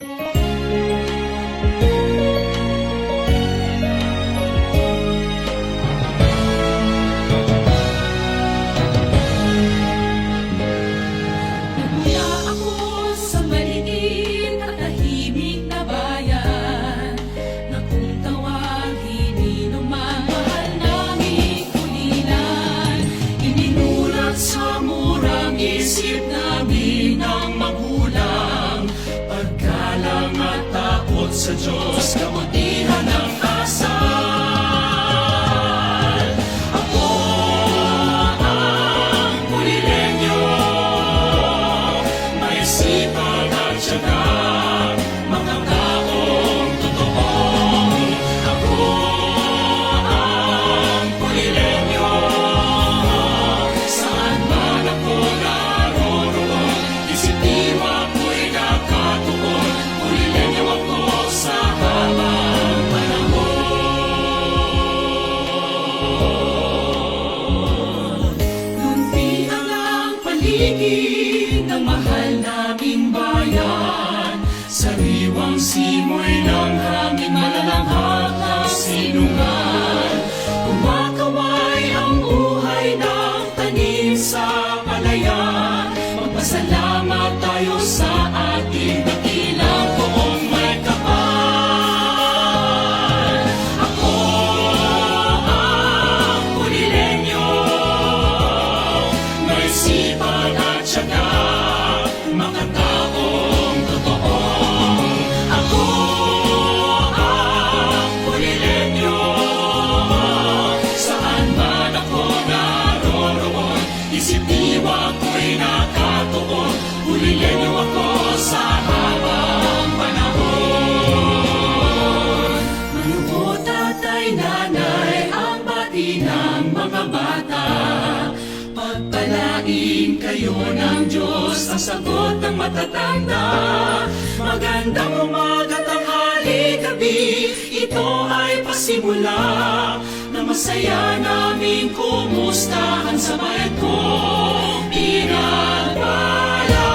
Nagmula ako sa maliit at tahimik na bayan, na kung tawagin inumang mahal naming kulinan. Ininulat sa murang isip namin ng magulang, paggalang at takot sa Diyos, kabutihan ng asal. Ako ang Pulilenyo, may sipag at tiyaga, mga taong totoo. Ako ang Pulilenyo, saan man ako naroroon, isip diwa ko'y nakatuon. Pulilenyo ako sa habang panahon. Luntian ang paligid ng mahal naming bayan, sariwang simoy ng hangin, malalanghap na sinungan. Kumakaway ang uhay ng tanim sa palayan, magpasalamat tayo sa ating dakilang poong may kapal. Ako ang Pulilenyo, may sipag at tiyaga, mga taong totoo. Ako ang Pulilenyo, saan man ako naroroon, isip diwa ko'y nakatuon. Pulilenyo ako sa habang panahon. Manuho, tatay, nanay, ang bati ng mga bata, pagpalain kayo ng Diyos, ang sagot ng matatanda. Magandang umaga, tanghali, gabi, ito ay pasimula na masaya namin kumustahan sa bayan kong pinagpala.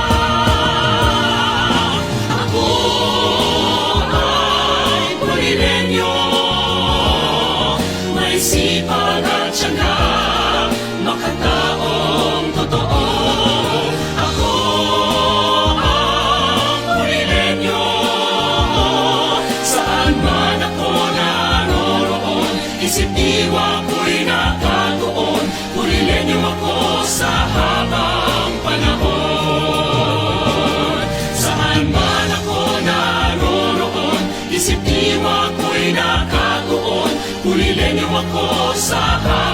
Ako ay Pulilenyo, may sipag at tiyaga, makataong totoo. Ako ang Pulilenyo, saan man ako naroroon, isip diwa ko'y nakatuon. Pulilenyo ako sa habang panahon. Saan man ako naroroon, isip diwa ko'y nakatuon. Pulilenyo ako sa habang